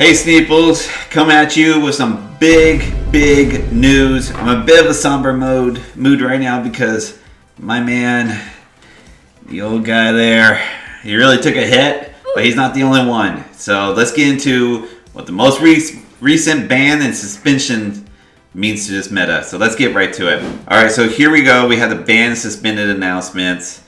Hey Sneeples, come at you with some big news. I'm in a bit of a somber mood right now because my man, the old guy there, he really took a hit, but he's not the only one. So let's get into what the most recent ban and suspension means to this meta. So let's get right to it. Alright, so here we go. We have the ban and suspended announcements.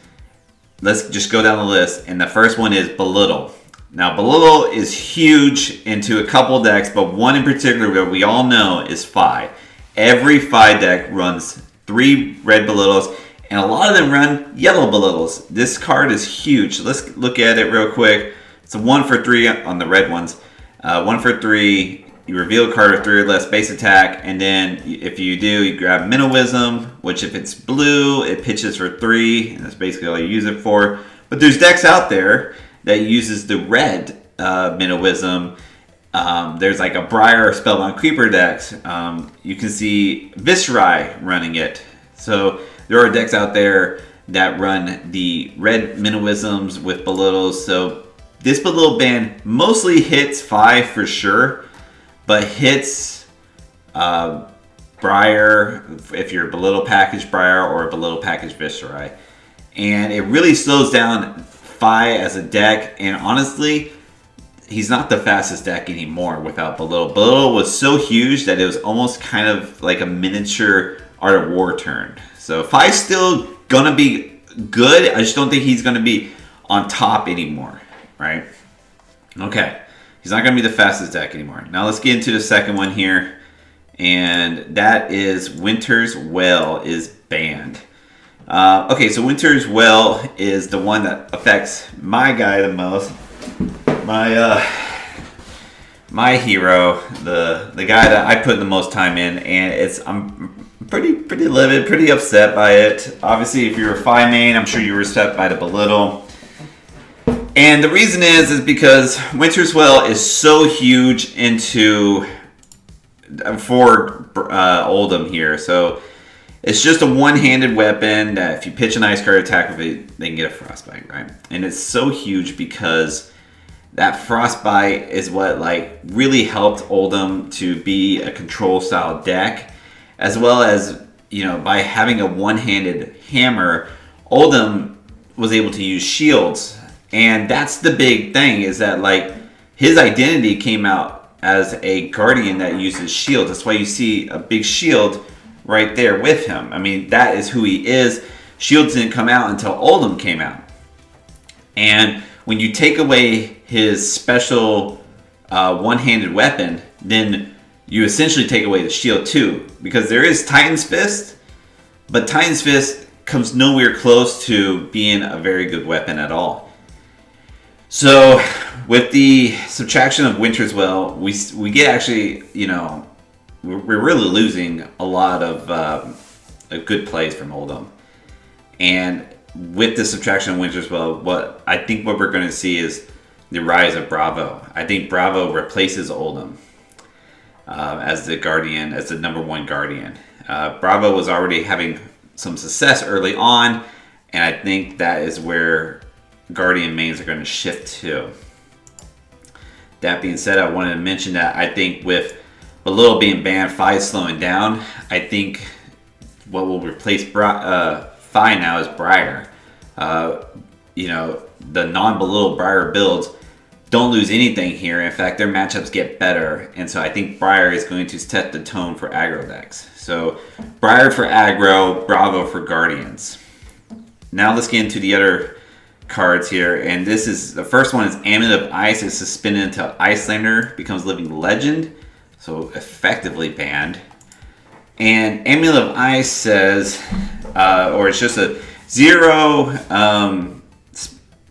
Let's just go down the list. And the first one is Belittle. Now, Belittle is huge into a couple decks, but one in particular that we all know is Fi. Every Fi deck runs 3 red Belittles, and a lot of them run yellow Belittles. This card is huge. Let's look at it real quick. It's a 1 for 3 on the red ones. 1 for 3, you reveal a card with 3 or less base attack, and then if you do, you grab Minnowism, which if it's blue, it pitches for 3, and that's basically all you use it for. But there's decks out there that uses the red Minnowism. There's like a Briar Spellbound Creeper decks. You can see Viscerai running it. So there are decks out there that run the red Minnowisms with Belittles. So this Belittle ban mostly hits 5 for sure, but hits Briar if you're Belittle package Briar or Belittle package Viscerai. And it really slows down Fi as a deck, and honestly, he's not the fastest deck anymore without Belittle. Belittle was so huge that it was almost kind of like a miniature Art of War turn. So Fi's still gonna be good. I just don't think he's gonna be on top anymore, right? Okay, he's not gonna be the fastest deck anymore. Now let's get into the second one here, and that is Winter's Well is banned. Okay, so Winter's Well is the one that affects my guy the most. My hero, the guy that I put the most time in, and I'm pretty livid, pretty upset by it. Obviously, if you're a Fi main, I'm sure you were upset by the Belittle. And the reason is because Winter's Well is so huge for Oldhim here. So it's just a one-handed weapon that if you pitch an ice card attack with it, they can get a frostbite, right? And it's so huge because that frostbite is what like really helped Oldhim to be a control style deck, as well as, you know, by having a one-handed hammer, Oldhim was able to use shields. And that's the big thing, is that like his identity came out as a guardian that uses shields. That's why you see a big shield right there with him. I mean, that is who he is. Shields didn't come out until Oldhim came out. And when you take away his special one-handed weapon, then you essentially take away the shield too. Because there is Titan's Fist, but Titan's Fist comes nowhere close to being a very good weapon at all. So with the subtraction of Winter's Well, we get actually, you know, we're really losing a lot of good plays from Oldhim. And with the subtraction of Winter's Well, what we're going to see is the rise of Bravo. I think Bravo replaces Oldhim as the guardian, as the number 1 guardian. Bravo was already having some success early on, and I think that is where guardian mains are going to shift to. That being said, I wanted to mention that I think with Belittle being banned, Fi is slowing down. I think what will replace Fi now is Briar. You know, the non-Belittle Briar builds don't lose anything here. In fact, their matchups get better. And so I think Briar is going to set the tone for aggro decks. So Briar for aggro, Bravo for guardians. Now let's get into the other cards here. And this is, the first one is Amulet of Ice is suspended until Icelander becomes living legend. So effectively banned. And Amulet of Ice says, or it's just a 0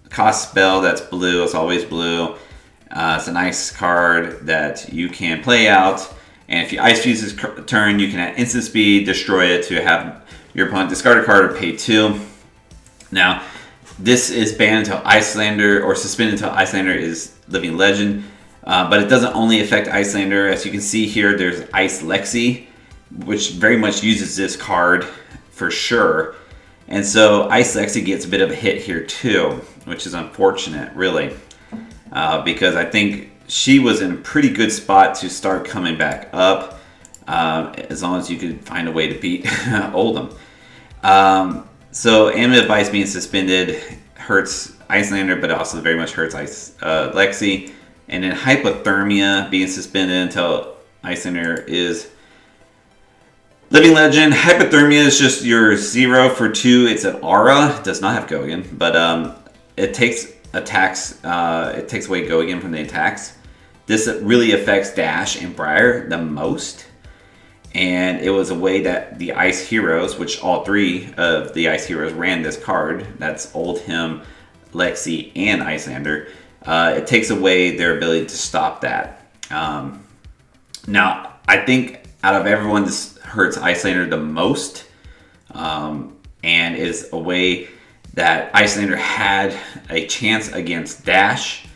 cost spell that's blue. It's always blue. It's a nice card that you can play out. And if you Ice Fuse this turn, you can at instant speed destroy it to have your opponent discard a card or pay 2. Now, this is banned until Icelander, or suspended until Icelander is living legend. But it doesn't only affect Icelander. As you can see here, there's Ice Lexi, which very much uses this card for sure. And so Ice Lexi gets a bit of a hit here too, which is unfortunate, really. Because I think she was in a pretty good spot to start coming back up, as long as you could find a way to beat Oldham. So Ambient Advice being suspended hurts Icelander, but also very much hurts Lexi. And then Hypothermia being suspended until Icelander is Living Legend. Hypothermia is just your 0 for 2. It's an aura. It does not have Gogan, but it takes attacks. It takes away Gogan from the attacks. This really affects Dash and Briar the most. And it was a way that the Ice Heroes, which all 3 of the Ice Heroes ran this card, that's Oldhim, Lexi, and Icelander, it takes away their ability to stop that. Now, I think out of everyone, this hurts Icelander the most, and is a way that Icelander had a chance against Dash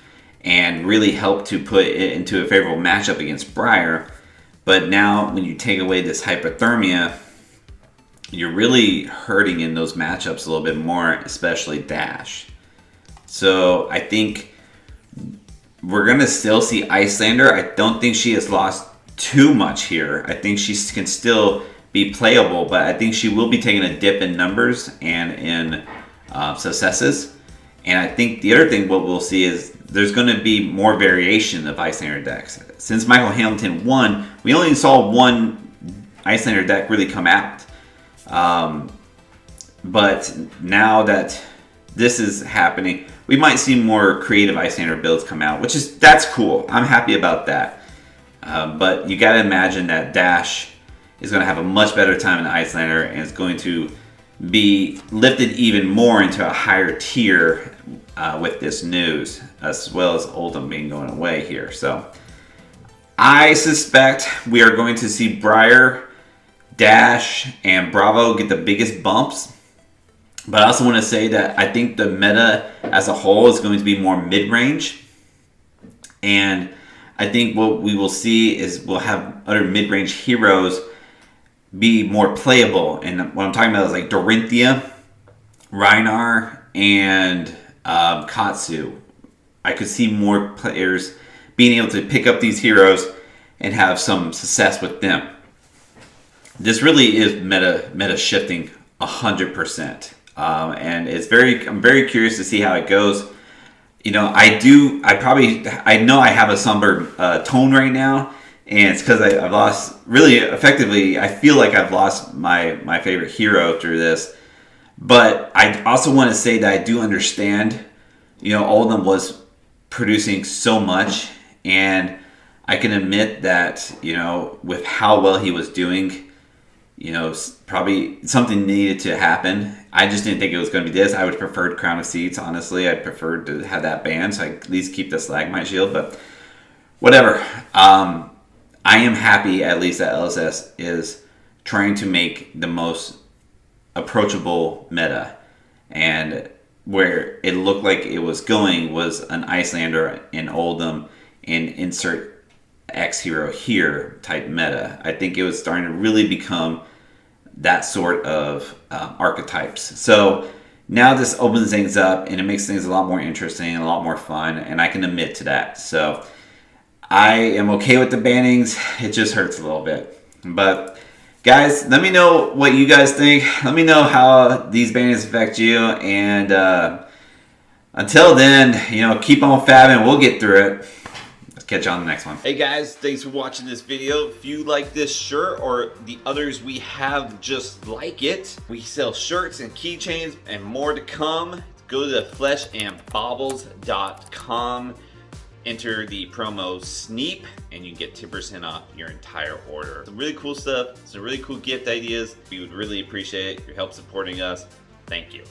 and really helped to put it into a favorable matchup against Briar. But now when you take away this Hypothermia, you're really hurting in those matchups a little bit more, especially Dash. So I think we're going to still see Icelander. I don't think she has lost too much here. I think she can still be playable, but I think she will be taking a dip in numbers and in successes. And I think the other thing what we'll see is there's going to be more variation of Icelander decks. Since Michael Hamilton won, we only saw one Icelander deck really come out. But now that this is happening, we might see more creative Icelander builds come out, that's cool. I'm happy about that. But you got to imagine that Dash is going to have a much better time in the Icelander and is going to be lifted even more into a higher tier with this news, as well as Oldham being going away here. So I suspect we are going to see Briar, Dash, and Bravo get the biggest bumps. But I also want to say that I think the meta as a whole is going to be more mid-range. And I think what we will see is we'll have other mid-range heroes be more playable. And what I'm talking about is like Dorinthia, Rhinar, and Katsu. I could see more players being able to pick up these heroes and have some success with them. This really is meta shifting 100%. And I'm very curious to see how it goes. You know, I know I have a somber tone right now, and it's because I've lost, really effectively, I feel like I've lost my favorite hero through this. But I also want to say that I do understand, Oldham was producing so much, and I can admit that, with how well he was doing, probably something needed to happen. I just didn't think it was going to be this. I would have preferred Crown of Seeds, honestly. I'd preferred to have that banned, so I at least keep the Stalagmite Shield, but whatever. I am happy, at least, that LSS is trying to make the most approachable meta. And where it looked like it was going was an Icelander in Oldham and insert X hero here type meta. I think it was starting to really become that sort of archetypes. So now this opens things up and it makes things a lot more interesting and a lot more fun, and I can admit to that. So I am okay with the bannings. It just hurts a little bit. But guys, let me know what you guys think. Let me know how these bannings affect you. And until then, keep on fabbing. We'll get through it. Let's catch you on the next one. Hey guys, thanks for watching this video. If you like this shirt or the others we have just like it, we sell shirts and keychains and more to come. Go to fleshandbaubles.com. Enter the promo SNEEP and you get 10% off your entire order. Some really cool stuff, some really cool gift ideas. We would really appreciate your help supporting us. Thank you.